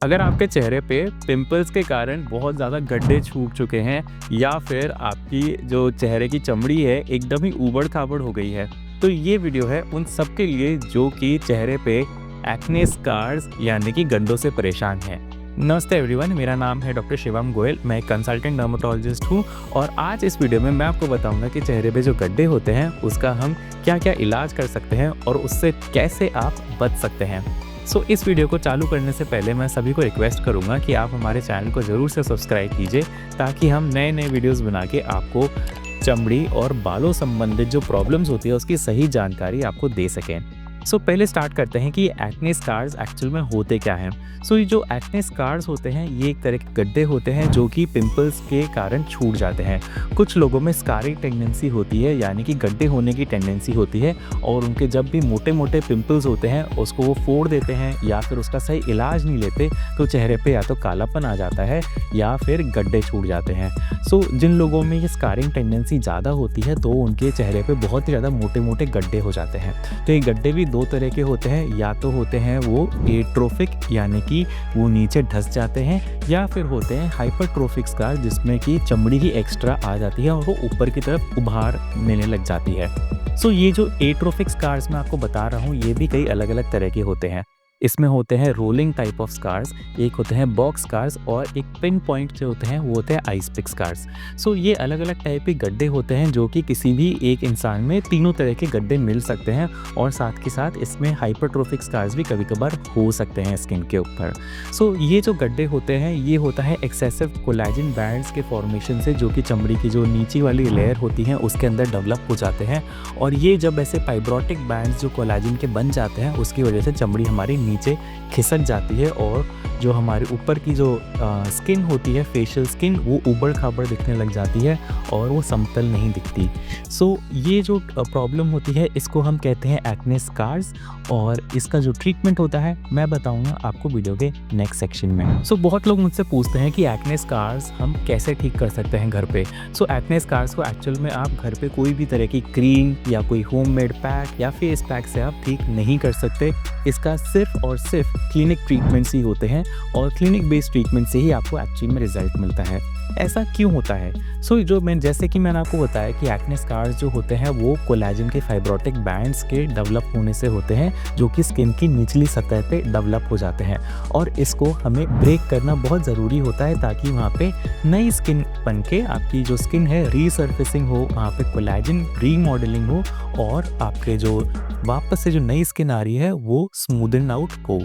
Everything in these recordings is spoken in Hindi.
अगर आपके चेहरे पे पिंपल्स के कारण बहुत ज़्यादा गड्ढे छूट चुके हैं या फिर आपकी जो चेहरे की चमड़ी है एकदम ही ऊबड़-खाबड़ हो गई है, तो ये वीडियो है उन सब के लिए जो कि चेहरे पे एक्ने स्कार्स यानी कि गड्ढों से परेशान हैं। नमस्ते एवरीवन, मेरा नाम है डॉक्टर शिवम गोयल। मैं एक कंसल्टेंट डर्मेटोलॉजिस्ट हूँ और आज इस वीडियो में मैं आपको बताऊंगा कि चेहरे पे जो गड्ढे होते हैं उसका हम क्या-क्या इलाज कर सकते हैं और उससे कैसे आप बच सकते हैं। इस वीडियो को चालू करने से पहले मैं सभी को रिक्वेस्ट करूंगा कि आप हमारे चैनल को ज़रूर से सब्सक्राइब कीजिए ताकि हम नए वीडियोस बना के आपको चमड़ी और बालों संबंधित जो प्रॉब्लम्स होती है उसकी सही जानकारी आपको दे सकें। पहले स्टार्ट करते हैं कि एक्ने स्कार्स एक्चुअल में होते क्या हैं। ये जो एक्ने स्कार्स होते हैं ये एक तरह के गड्ढे होते हैं जो कि पिंपल्स के कारण छूट जाते हैं। कुछ लोगों में स्कारिंग टेंडेंसी होती है यानी कि गड्ढे होने की टेंडेंसी होती है और उनके जब भी मोटे मोटे पिंपल्स होते हैं उसको वो फोड़ देते हैं या फिर उसका सही इलाज नहीं लेते तो चेहरे पे या तो कालापन आ जाता है या फिर गड्ढे छूट जाते हैं। जिन लोगों में ये स्कारिंग टेंडेंसी ज़्यादा होती है तो उनके चेहरे पे बहुत ही ज़्यादा मोटे मोटे गड्ढे हो जाते हैं। तो ये गड्ढे भी दो तरह के होते हैं, या तो होते हैं वो एट्रोफिक यानी कि वो नीचे धंस जाते हैं, या फिर होते हैं हाइपरट्रोफिक स्कार जिसमें कि चमड़ी ही एक्स्ट्रा आ जाती है और वो ऊपर की तरफ उभार लेने लग जाती है। ये जो एट्रोफिक स्कार्स मैं आपको बता रहा हूँ ये भी कई अलग अलग तरह के होते हैं। इसमें होते हैं रोलिंग टाइप ऑफ स्कार्स, एक होते हैं बॉक्स स्कार्स और एक पिन पॉइंट जो होते हैं वो होते हैं आइस पिक स्कार्स। ये अलग अलग टाइप के गड्ढे होते हैं जो कि किसी भी एक इंसान में तीनों तरह के गड्ढे मिल सकते हैं और साथ के साथ इसमें हाइपरट्रोफिक स्कार्स भी कभी कभार हो सकते हैं स्किन के ऊपर। ये जो गड्ढे होते हैं ये होता है एक्सेसिव कोलेजन बैंड्स के फॉर्मेशन से, जो कि चमड़ी की जो नीचे वाली लेयर होती है उसके अंदर डेवलप हो जाते हैं। और ये जब ऐसे फाइब्रोटिक बैंड्स जो कोलेजन के बन जाते हैं उसकी वजह से चमड़ी हमारी नीचे खिसक जाती है और जो हमारे ऊपर की जो स्किन होती है, फेशियल स्किन, वो ऊबड़ खाबड़ दिखने लग जाती है और वो समतल नहीं दिखती। ये जो प्रॉब्लम होती है इसको हम कहते हैं एक्ने स्कार्स और इसका जो ट्रीटमेंट होता है मैं बताऊंगा आपको वीडियो के नेक्स्ट सेक्शन में। बहुत लोग मुझसे पूछते हैं कि एक्ने स्कार्स हम कैसे ठीक कर सकते हैं घर पे। एक्ने स्कार्स को एक्चुअल में आप घर पे कोई भी तरह की क्रीम या कोई होममेड पैक या फेस पैक से आप ठीक नहीं कर सकते। इसका सिर्फ और सिर्फ क्लिनिक ट्रीटमेंट्स ही होते हैं और क्लिनिक बेस्ड ट्रीटमेंट से ही आपको एक्चुअली में रिजल्ट मिलता है। ऐसा क्यों होता है? जैसे कि मैंने आपको बताया कि एक्ने स्कार्स जो होते हैं वो कोलेजन के फाइब्रोटिक बैंड्स के डेवलप होने से होते हैं जो कि स्किन की निचली सतह पे डेवलप हो जाते हैं और इसको हमें ब्रेक करना बहुत ज़रूरी होता है ताकि वहाँ पे नई स्किन बन के आपकी जो स्किन है रीसर्फेसिंग हो, वहाँ पे कोलेजन रीमॉडलिंग हो और आपके जो वापस से जो नई स्किन आ रही है वो स्मूदन आउट हो।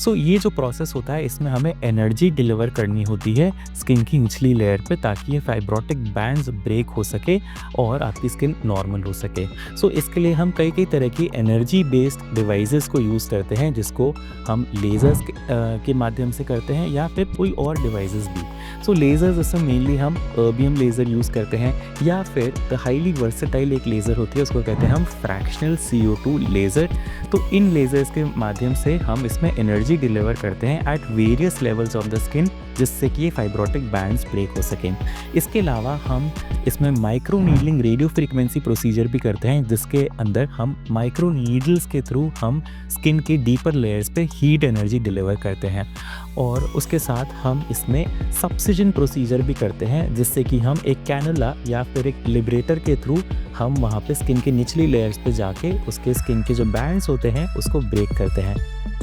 ये जो प्रोसेस होता है इसमें हमें एनर्जी डिलीवर करनी होती है स्किन की निचली लेयर पे ताकि ये फाइब्रोटिक बैंड्स ब्रेक हो सके और आपकी स्किन नॉर्मल हो सके। इसके लिए हम कई तरह की एनर्जी बेस्ड डिवाइसेस को यूज़ करते हैं जिसको हम लेज़र्स के माध्यम से करते हैं या फिर कोई और डिवाइसेस भी। लेज़र्स इसमें मेनली हम अर्बियम लेज़र यूज़ करते हैं या फिर हाईली वर्सेटाइल एक लेज़र होती है उसको कहते हैं हम फ्रैक्शनल CO2 लेज़र। इन लेज़र्स के माध्यम से हम इसमें एनर्जी डिलीवर करते हैं at various levels of the skin जिससे कि ये फाइब्रोटिक बैंड्स ब्रेक हो सकें। इसके अलावा हम इसमें micro needling radio frequency procedure भी करते हैं जिसके अंदर हम माइक्रो नीडल्स के थ्रू हम स्किन के डीपर लेयर्स पे हीट एनर्जी डिलीवर करते हैं और उसके साथ हम इसमें सब्सिजन प्रोसीजर भी करते हैं जिससे कि हम एक कैनुला या फिर एक लिबरेटर के थ्रू हम वहाँ पे स्किन के निचली लेयर्स पे जाके उसके स्किन के जो बैंड्स होते हैं उसको ब्रेक करते हैं।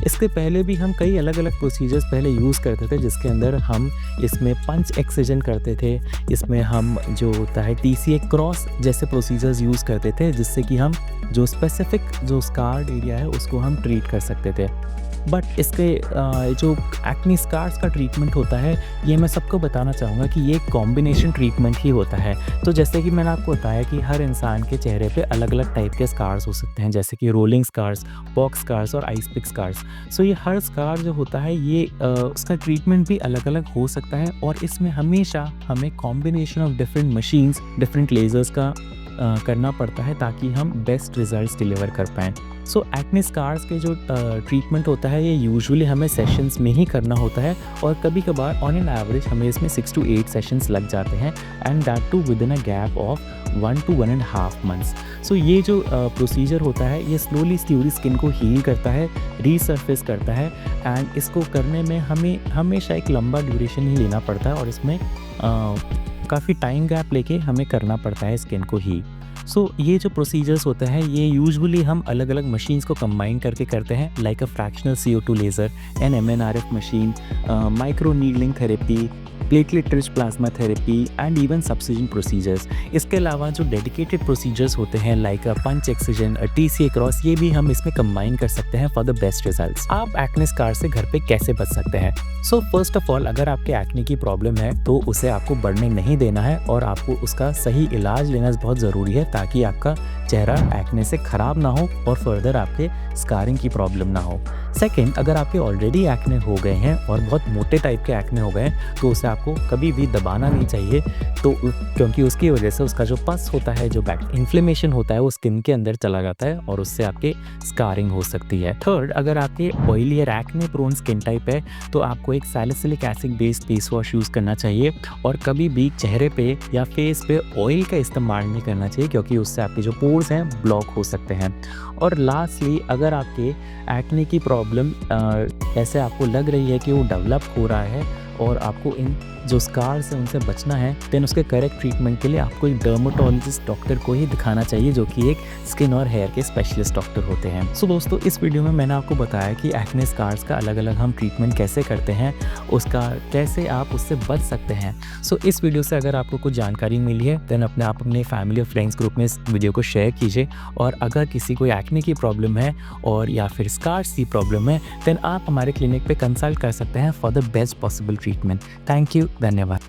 इसके पहले भी हम कई अलग अलग प्रोसीजर्स पहले यूज़ करते थे जिसके अंदर हम इसमें पंच एक्सिजन करते थे, इसमें हम जो होता है TCA क्रॉस जैसे प्रोसीजर्स यूज़ करते थे जिससे कि हम जो स्पेसिफिक जो स्कार्ड एरिया है उसको हम ट्रीट कर सकते थे। बट इसके जो एक्ने स्कार्स का ट्रीटमेंट होता है ये मैं सबको बताना चाहूँगा कि ये कॉम्बिनेशन ट्रीटमेंट ही होता है। जैसे कि मैंने आपको बताया कि हर इंसान के चेहरे पे अलग अलग टाइप के स्कार्स हो सकते हैं जैसे कि रोलिंग स्कार्स, बॉक्स स्कार्स और आइस पिक स्कार्स। ये हर स्कार जो होता है ये उसका ट्रीटमेंट भी अलग अलग हो सकता है और इसमें हमेशा हमें combination of different machines, different lasers का करना पड़ता है ताकि हम बेस्ट रिजल्ट्स डिलीवर कर पाएँ। सो एक्ने स्कार्स के जो ट्रीटमेंट होता है ये यूजुअली हमें सेशंस में ही करना होता है और कभी कभार ऑन एन एवरेज हमें इसमें 6 to 8 सेशंस लग जाते हैं and that too within a gap of 1 to 1.5 months. सो ये जो प्रोसीजर होता है ये स्लोली स्किन को हील करता है, रीसर्फेस करता है एंड इसको करने में हमें हमेशा एक लंबा ड्यूरेशन ही लेना पड़ता है और इसमें काफ़ी टाइम गैप लेके हमें करना पड़ता है स्किन को हील। सो ये जो प्रोसीजर्स होते हैं ये यूजुअली हम अलग अलग मशीन्स को कंबाइन करके करते हैं, like a fractional CO2 laser, an MNRF machine, micro needling therapy, platelet rich plasma therapy and even subcision procedures. इसके अलावा जो डेडिकेटेड प्रोसीजर्स होते हैं like a punch excision, TCA cross, ये भी हम इसमें कंबाइन कर सकते हैं फॉर द बेस्ट रिजल्ट्स। आप एक्ने स्कार से घर पे कैसे बच सकते हैं? सो फर्स्ट ऑफ ऑल, अगर आपके एक्ने की प्रॉब्लम है तो उसे आपको बढ़ने नहीं देना है और आपको उसका सही इलाज लेना बहुत ज़रूरी है ताकि आपका चेहरा एक्ने से ख़राब ना हो और फर्दर आपके स्कारिंग की प्रॉब्लम ना हो। सेकेंड, अगर आपके ऑलरेडी एक्ने हो गए हैं और बहुत मोटे टाइप के एक्ने हो गए हैं तो उसे आपको कभी भी दबाना नहीं चाहिए, तो क्योंकि उसकी वजह से उसका जो पस होता है, जो इन्फ्लेमेशन होता है, वो स्किन के अंदर चला जाता है और उससे आपके स्कारिंग हो सकती है। थर्ड, अगर आपके ऑयली या एक्ने प्रोन स्किन टाइप है तो आपको एक salicylic acid based face wash use करना चाहिए और कभी भी चेहरे पे या फेस पे ऑयल का इस्तेमाल नहीं करना चाहिए क्योंकि उससे आपके जो पोर्स हैं ब्लॉक हो सकते हैं। और लास्टली, अगर आपके एक्ने की प्रॉब्लम ऐसे आपको लग रही है कि वो डेवलप हो रहा है और आपको इन जो स्कार्स हैं उनसे बचना है, देन उसके करेक्ट ट्रीटमेंट के लिए आपको एक डर्मेटोलॉजिस्ट डॉक्टर को ही दिखाना चाहिए जो कि एक स्किन और हेयर के स्पेशलिस्ट डॉक्टर होते हैं। सो दोस्तों, इस वीडियो में मैंने आपको बताया कि एक्ने स्कार्स का अलग अलग हम ट्रीटमेंट कैसे करते हैं, उसका कैसे आप उससे बच सकते हैं। सो इस वीडियो से अगर आपको कुछ जानकारी मिली है देन आप अपने फैमिली और फ्रेंड्स ग्रुप में इस वीडियो को शेयर कीजिए और अगर किसी को एक्ने की प्रॉब्लम है और या फिर स्कार्स की प्रॉब्लम है देन आप हमारे क्लिनिक पे कंसल्ट कर सकते हैं for the best possible treatment. Thank you, धन्यवाद।